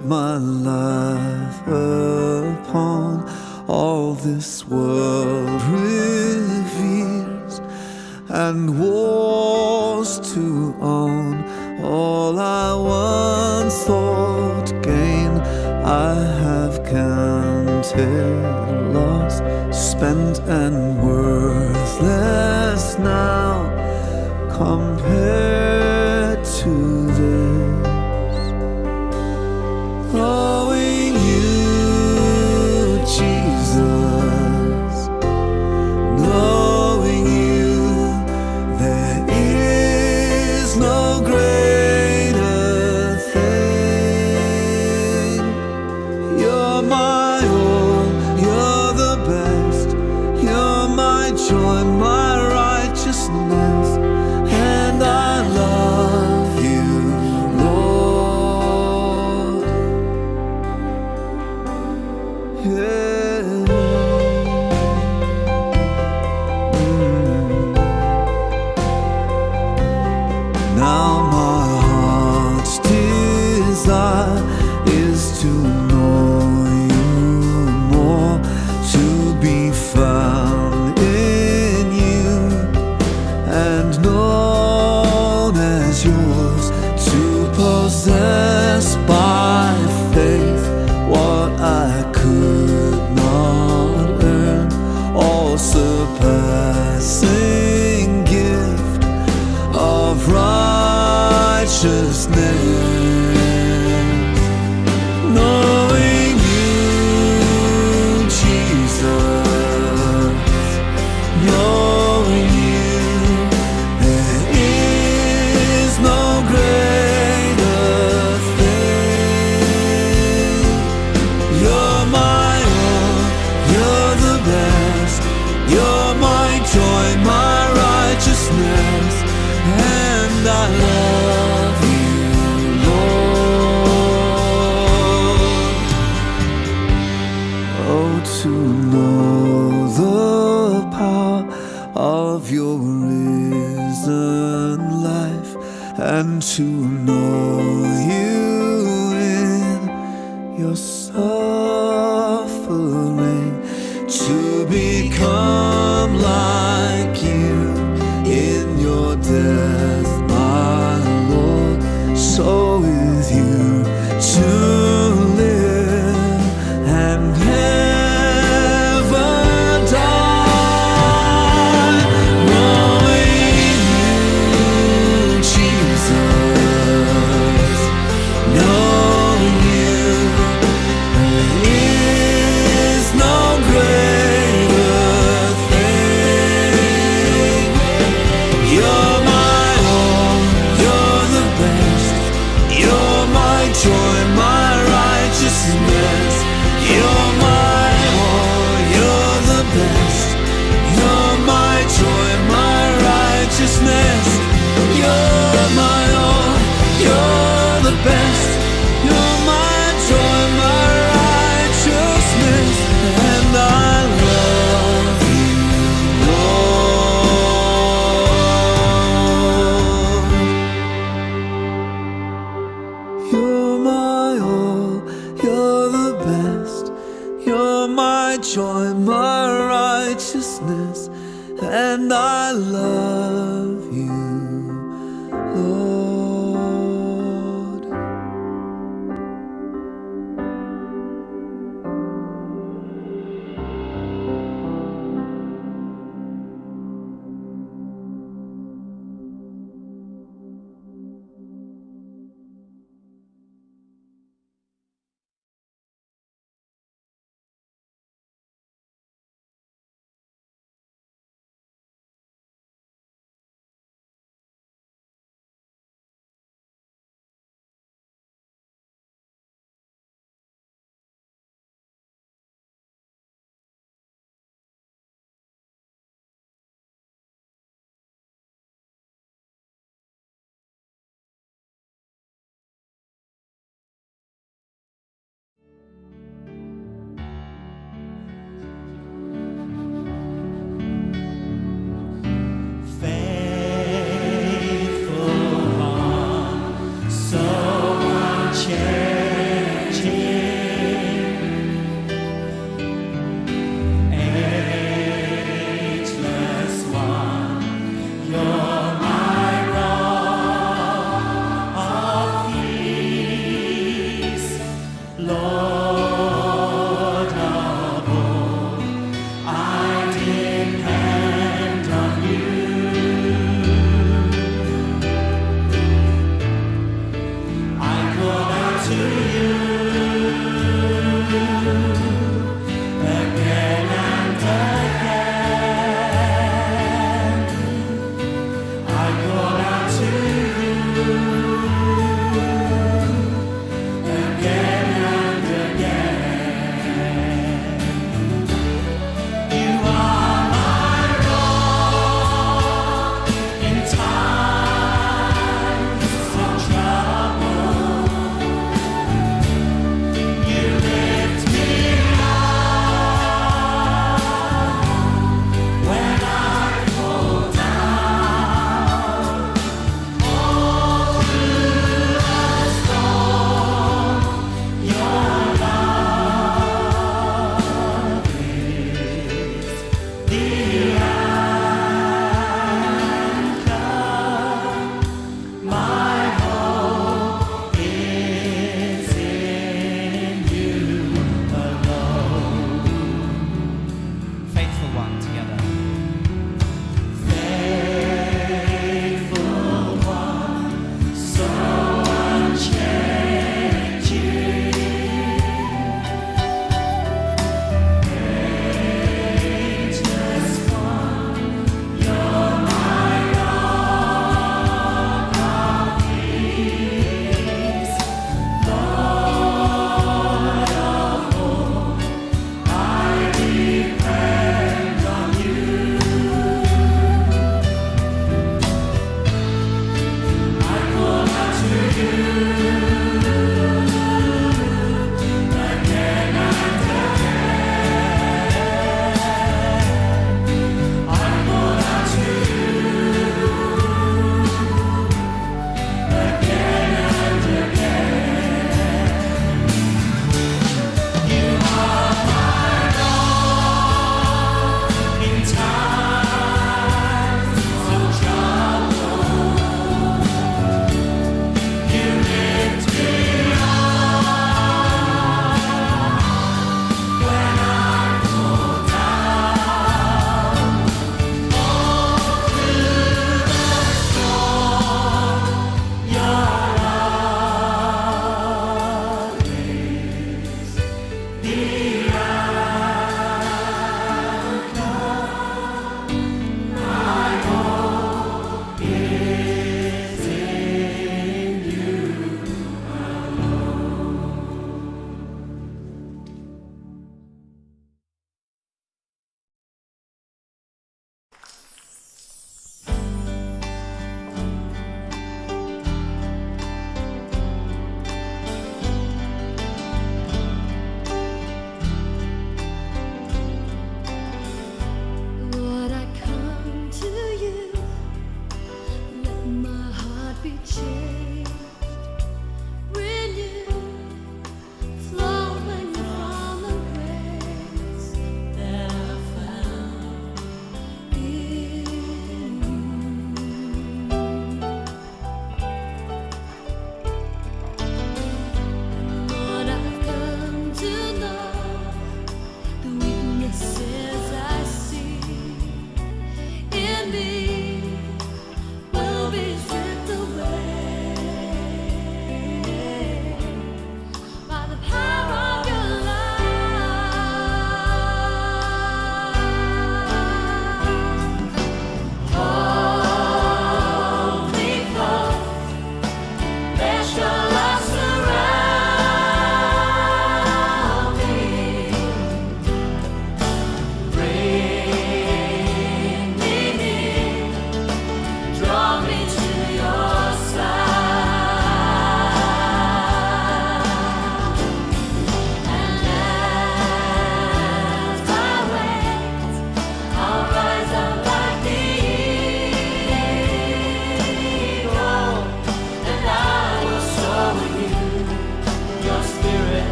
build my life upon all this world reveres, and wars to own all I once thought gain. I have counted loss, spent and worthless now, compared to this. Knowing you, Jesus, knowing you, there is no greater thing. You're my all, you're the best, you're my joy, my righteousness, and I love you, Lord. Yeah. Now my heart's desire is to know you more, to be found in you and known as yours, to possess by faith what I could not earn, all surpassing gift of righteousness. Knowing you, Jesus, knowing you, there is no greater thing. You're my all, you're the best, you're my joy, my righteousness, and I love you, Lord. Oh, to know the power of your risen life, and to know you in your suffering, to become like you in your death, my Lord, so with you to live and never die. Knowing you, Jesus, knowing you, there is no greater thing. You're my all, you're the best, you're my joy, my righteousness. You're my all, you're the best, you're my joy, my righteousness. You're my all, you're the best, you're my joy, my righteousness, and I love you, Lord. You're my all, you're the best, you're my joy, my righteousness, and I love you, Lord.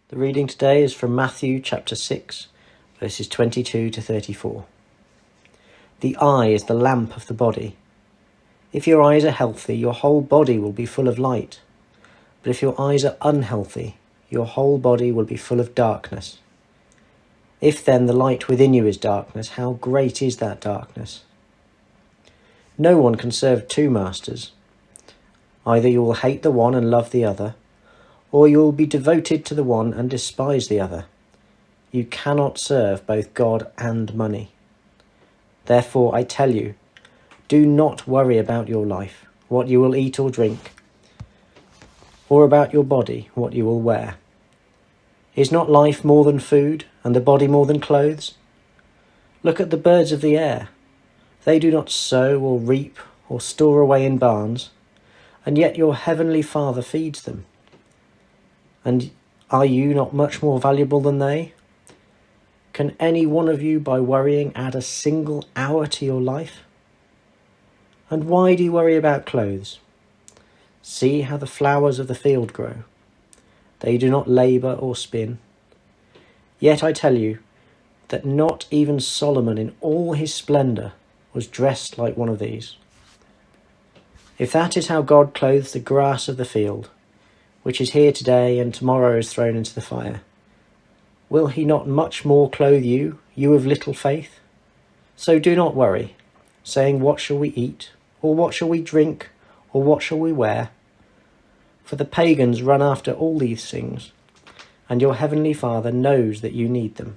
The reading today is from Matthew chapter 6, verses 22 to 34. The eye is the lamp of the body. If your eyes are healthy, your whole body will be full of light. But if your eyes are unhealthy, your whole body will be full of darkness. If then the light within you is darkness, how great is that darkness? No one can serve two masters. Either you will hate the one and love the other, or you will be devoted to the one and despise the other. You cannot serve both God and money. Therefore, I tell you, do not worry about your life, what you will eat or drink, or about your body, what you will wear. Is not life more than food, and the body more than clothes? Look at the birds of the air. They do not sow or reap or store away in barns, and yet your heavenly Father feeds them. And are you not much more valuable than they? Can any one of you, by worrying, add a single hour to your life? And why do you worry about clothes? See how the flowers of the field grow. They do not labour or spin. Yet I tell you that not even Solomon in all his splendour was dressed like one of these. If that is how God clothes the grass of the field, which is here today and tomorrow is thrown into the fire, will he not much more clothe you, you of little faith? So do not worry, saying, what shall we eat? Or what shall we drink? Or what shall we wear? For the pagans run after all these things, and your heavenly Father knows that you need them.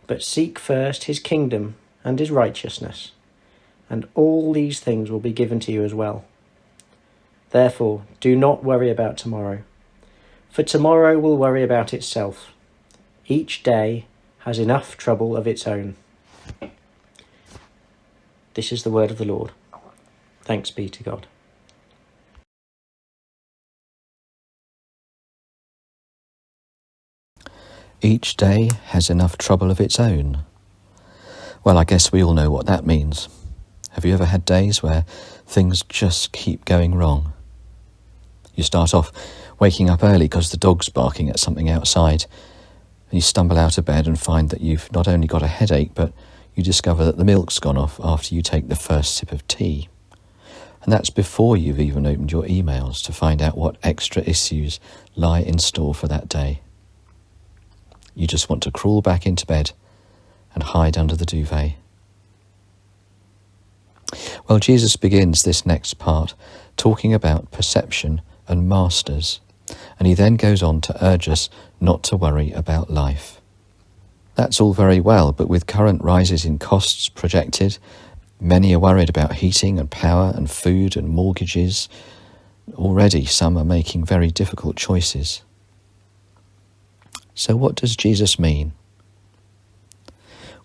But seek first his kingdom and his righteousness, and all these things will be given to you as well. Therefore, do not worry about tomorrow, for tomorrow will worry about itself. Each day has enough trouble of its own. This is the word of the Lord. Thanks be to God. Each day has enough trouble of its own. Well, I guess we all know what that means. Have you ever had days where things just keep going wrong? You start off waking up early because the dog's barking at something outside, and you stumble out of bed and find that you've not only got a headache, but you discover that the milk's gone off after you take the first sip of tea. And that's before you've even opened your emails to find out what extra issues lie in store for that day. You just want to crawl back into bed and hide under the duvet. Well, Jesus begins this next part talking about perception and masters, and he then goes on to urge us not to worry about life. That's all very well, but with current rises in costs projected, many are worried about heating and power and food and mortgages. Already some are making very difficult choices. So what does Jesus mean?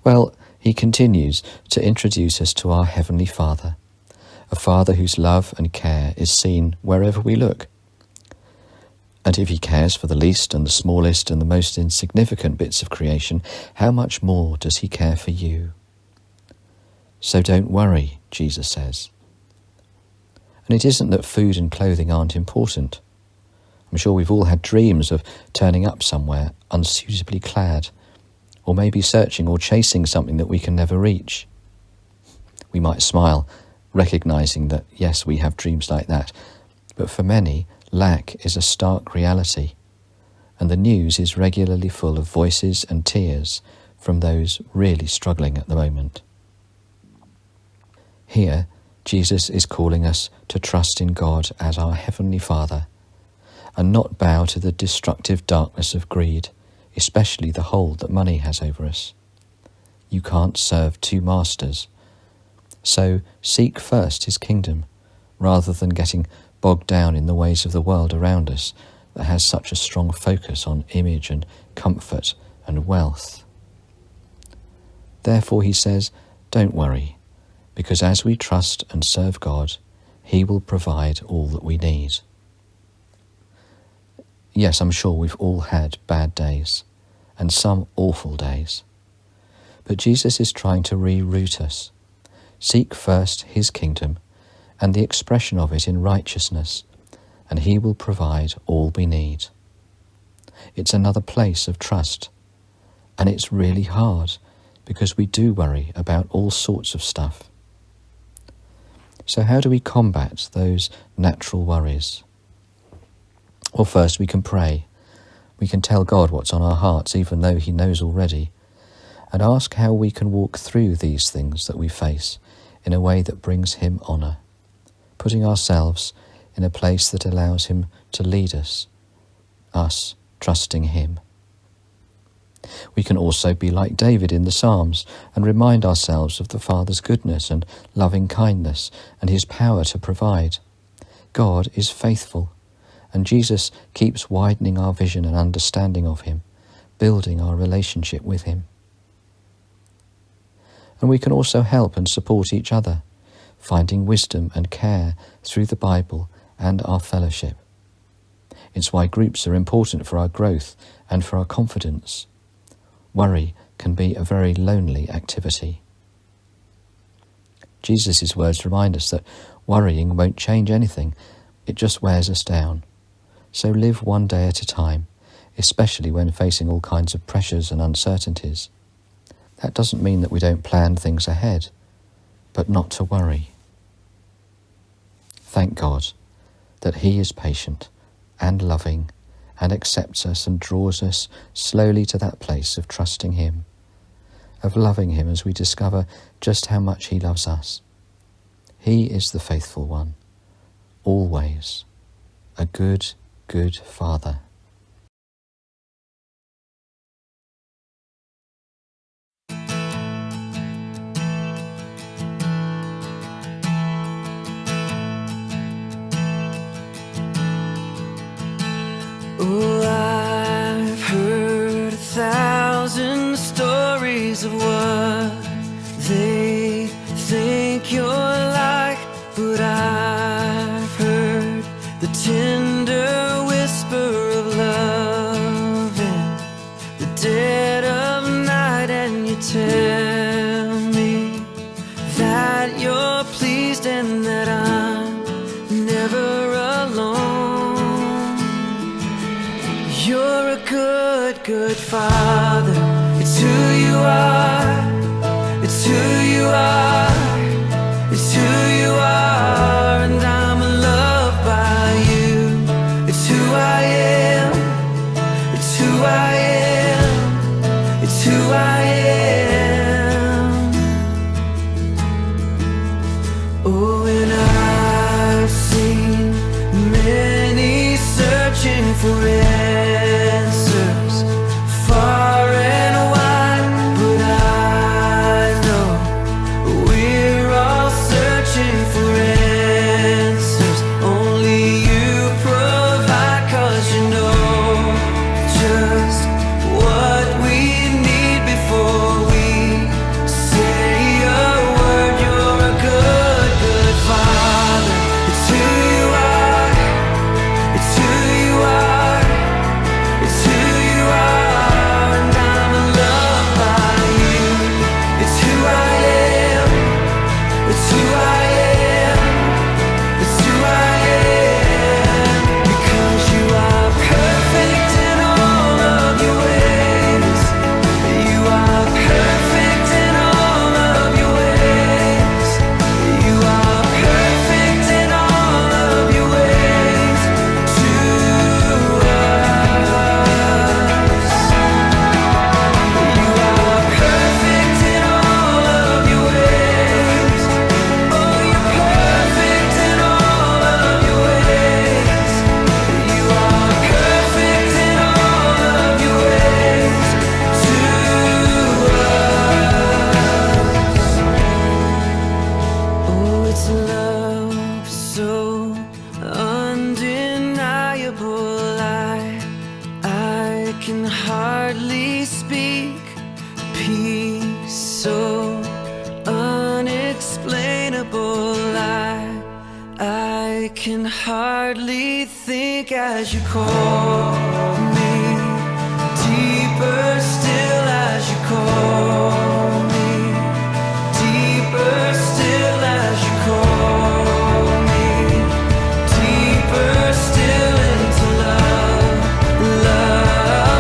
Well, he continues to introduce us to our Heavenly Father, a Father whose love and care is seen wherever we look. And if he cares for the least and the smallest and the most insignificant bits of creation, how much more does he care for you? So don't worry, Jesus says. And it isn't that food and clothing aren't important. I'm sure we've all had dreams of turning up somewhere unsuitably clad, or maybe searching or chasing something that we can never reach. We might smile, recognising that, yes, we have dreams like that, but for many, lack is a stark reality, and the news is regularly full of voices and tears from those really struggling at the moment. Here, Jesus is calling us to trust in God as our Heavenly Father, and not bow to the destructive darkness of greed, especially the hold that money has over us. You can't serve two masters. So seek first his kingdom, rather than getting bogged down in the ways of the world around us that has such a strong focus on image and comfort and wealth. Therefore, he says, don't worry, because as we trust and serve God, he will provide all that we need. Yes, I'm sure we've all had bad days, and some awful days. But Jesus is trying to reroute us. Seek first his kingdom and the expression of it in righteousness, and he will provide all we need. It's another place of trust. And it's really hard because we do worry about all sorts of stuff. So how do we combat those natural worries? Well, first we can pray. We can tell God what's on our hearts, even though he knows already, and ask how we can walk through these things that we face in a way that brings him honour, putting ourselves in a place that allows him to lead us trusting him. We can also be like David in the Psalms and remind ourselves of the Father's goodness and loving kindness and his power to provide. God is faithful, and Jesus keeps widening our vision and understanding of him, building our relationship with him. And we can also help and support each other, finding wisdom and care through the Bible and our fellowship. It's why groups are important for our growth and for our confidence. Worry can be a very lonely activity. Jesus' words remind us that worrying won't change anything, it just wears us down. So live one day at a time, especially when facing all kinds of pressures and uncertainties. That doesn't mean that we don't plan things ahead, but not to worry. Thank God that he is patient and loving and accepts us and draws us slowly to that place of trusting him, of loving him as we discover just how much he loves us. He is the faithful one, always, a good, good Father. Oh, I've heard 1,000 stories of what they think you're like, but I've heard the tender whisper of love in the dead of night, and you tell me that you're pleased and that I'm never alone. You're a good, good Father. It's who you are. It's who you are. It's who you are. And I'm loved by you. It's who I am. It's who I am. It's who I am. Oh, and I've seen many searching for answers far and wide, but I know we're all searching for answers only you provide, 'cause you know just what we need before we say a word. You're a good, good Father. It's who you are. It's who you are. It's who you are. And I'm loved by you. It's who I am. It's who I am. It's who I am. Because you are perfect in all of your ways. You are perfect in all of your ways. You are perfect in all of your ways to us. You are perfect in all of your ways. Oh, you're perfect in all of your ways. You are perfect in all of your ways to us. Oh, it's love so undeniable. I can hardly speak. Peace so unexplainable. I can hardly think as you call me. Deeper still as you call me. Deeper still as you call me. Deeper still into love, love.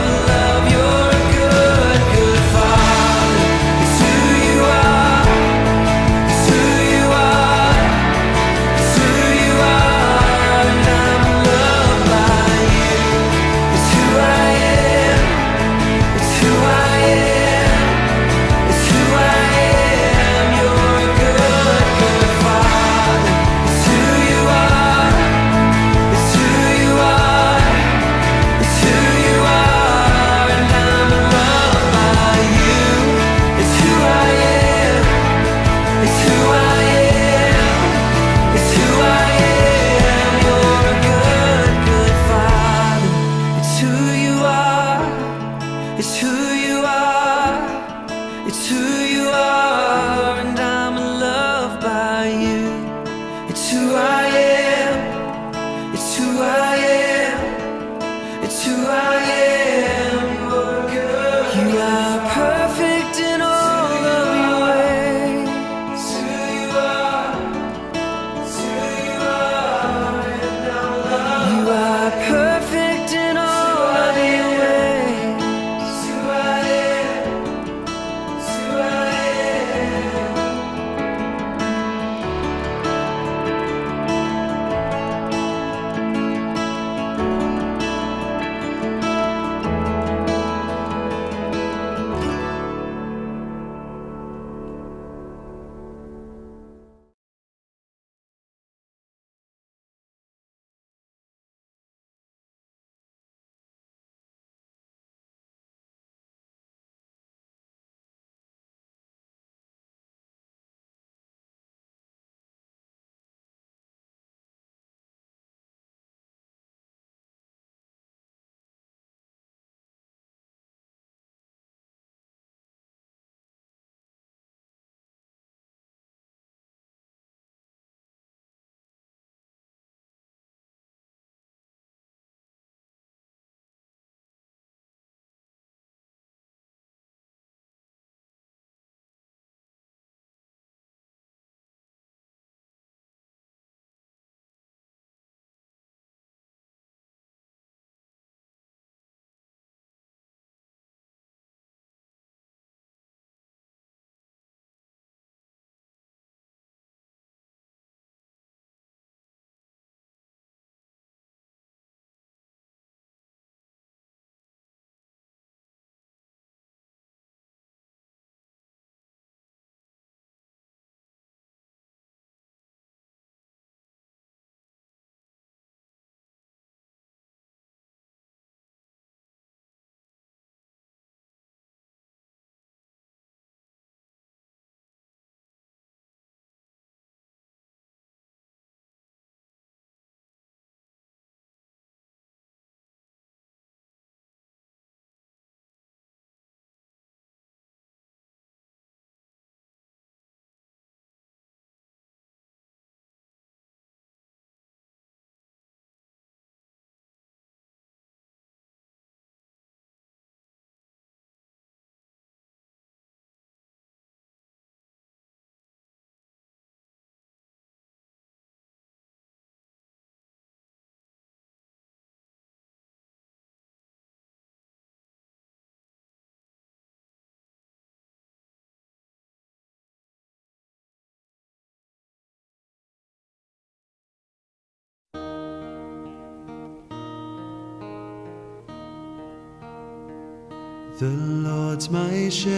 The Lord's my shepherd,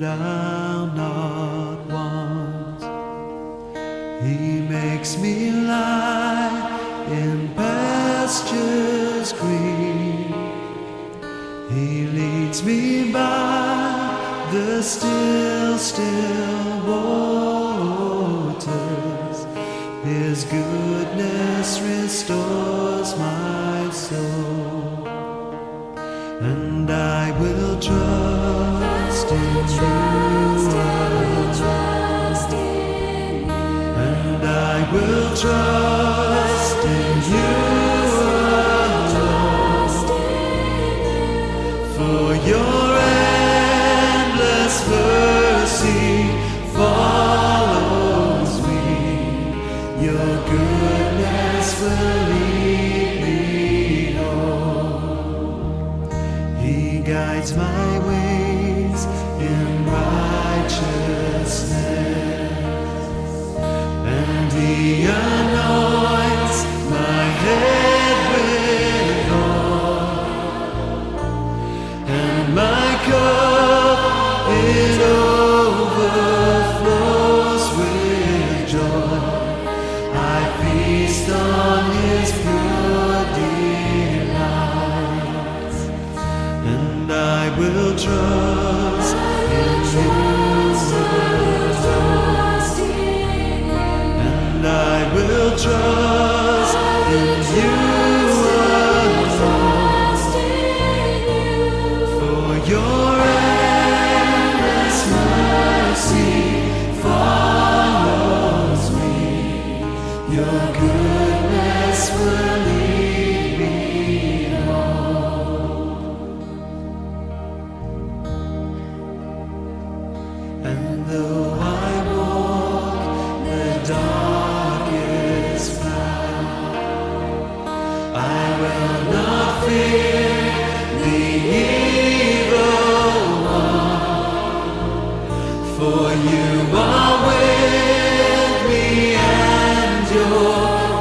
I'll not want. He makes me lie in pastures green. He leads me by the still, still waters. His goodness restores my soul. And I will trust in you. And I will trust in you alone. For your endless mercy follows me. Your goodness will lead me home. He guides my ways in righteousness, and He anoints my head with oil, and my cup it overflows with joy. I feast on His pure delights, and I will trust in you. And I will trust in you alone. For your endless mercy follows me. Your goodness will lead me home. And though I walk the darkest path, I will not fear the evil one. For you are with me, and your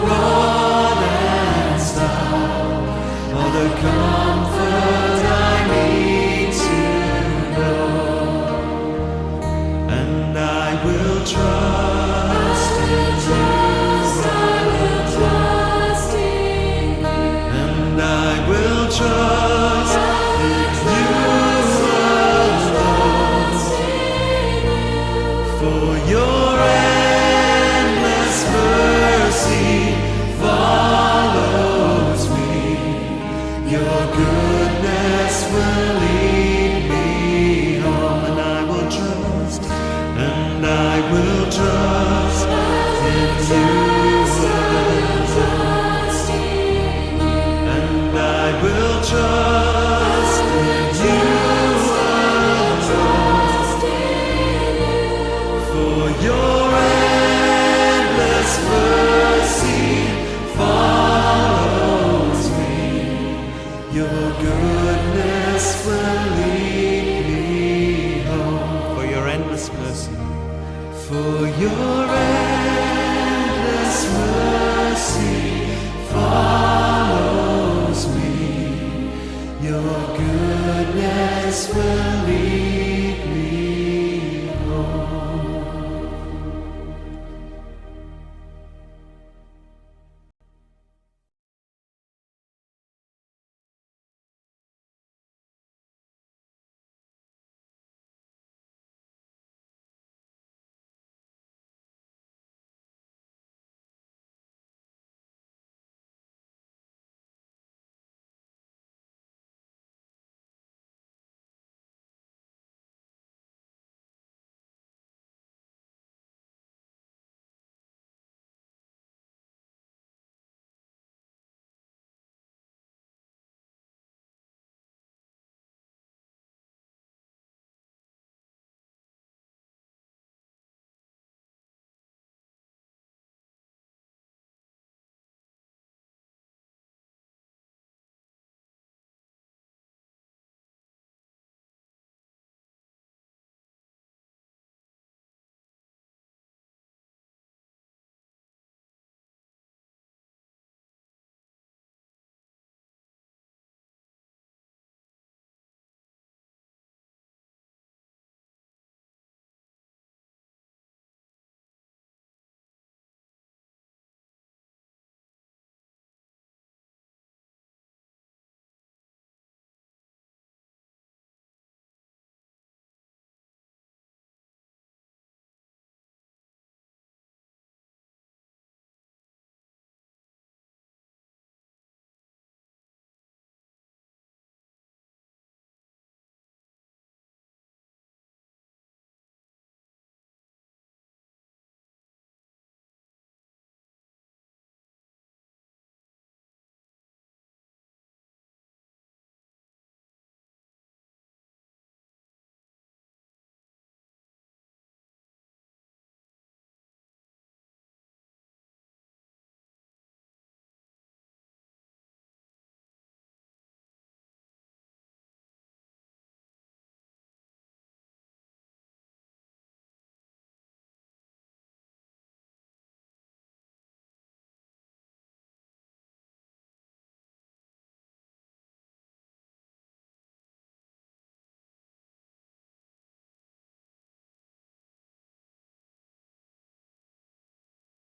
rod and staff are the comfort I need to know. And I will trust in you. And I will trust in you alone. For your endless mercy follows me. Your goodness will lead me home. And I will trust, and I will trust in you alone. And I will trust in you alone. For your endless mercy follows me. Your goodness will lead me home. For your endless mercy. For your